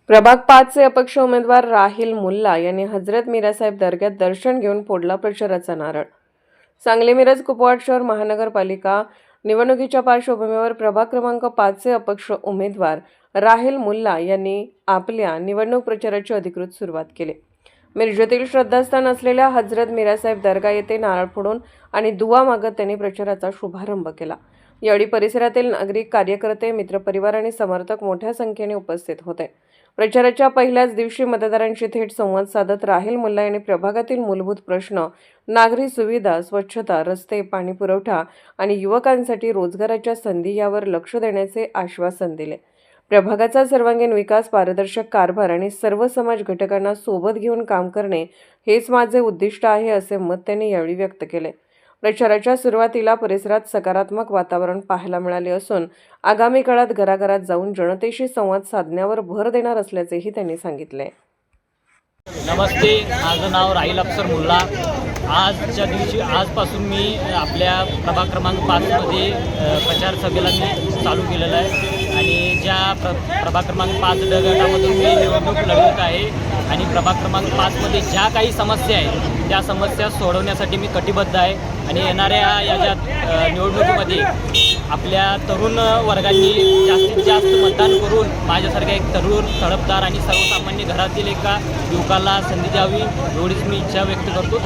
प्रभाग 5 चे अपक्ष उमेदवार राहिल मुल्ला यांनी हजरत मीरासाहेब दर्ग्यात दर्शन घेऊन फोडला प्रचाराचा नारळ। सांगली मिरज कुपवाड शहर महानगरपालिका निवडणुकीच्या पार्श्वभूमीवर प्रभाग क्रमांक 5 चे अपक्ष उमेदवार राहिल मुल्ला यांनी आपल्या निवडणूक प्रचाराची अधिकृत सुरुवात केली। मिरजेतील श्रद्धास्थान असलेल्या हजरत मीरासाहेब दर्गा येथे नारळ फोडून आणि दुवा मागत त्यांनी प्रचाराचा शुभारंभ केला। यावेळी परिसरातील नागरिक, कार्यकर्ते, मित्रपरिवार आणि समर्थक मोठ्या संख्येने उपस्थित होते। प्रचाराच्या पहिल्याच दिवशी मतदारांशी थेट संवाद साधत राहिल मुल्ला यांनी प्रभागातील मूलभूत प्रश्न, नागरी सुविधा, स्वच्छता, रस्ते, पाणी पुरवठा आणि युवकांसाठी रोजगाराच्या संधी यावर लक्ष देण्याचे आश्वासन दिले। प्रभागाचा सर्वांगीण विकास, पारदर्शक कारभार आणि सर्व समाज घटकांना सोबत घेऊन काम करणे हेच माझे उद्दिष्ट आहे, असे मत त्यांनी यावेळी व्यक्त केले। प्रचाराच्या सुरुवातीला परिसरात सकारात्मक वातावरण पाहायला मिळाले असून आगामी काळात घराघरात जाऊन जनतेशी संवाद साधण्यावर भर देणार असल्याचेही त्यांनी सांगितले। नमस्ते, माझं नाव राहिल अफसर मुल्ला। आजच्या दिवशी आजपासून मी आपल्या प्रभाग क्रमांक 5मध्ये प्रचार सभेला मी चालू केलेला आहे आणि ज्या प्रभाग क्रमांक 5 गटामधून मी निवडणूक लढवत आहे आणि प्रभाग क्रमांक 5मध्ये ज्या काही समस्या आहेत त्या समस्या सोडवण्यासाठी मी कटिबद्ध आहे आणि येणाऱ्या या ज्या निवडणुकीमध्ये आपल्या तरुण वर्गांनी जास्तीत जास्त मतदान करून माझ्यासारख्या एक तरुण, तडफदार आणि सर्वसामान्य घरातील एका युवकाला संधी द्यावी एवढीच मी इच्छा व्यक्त करतो।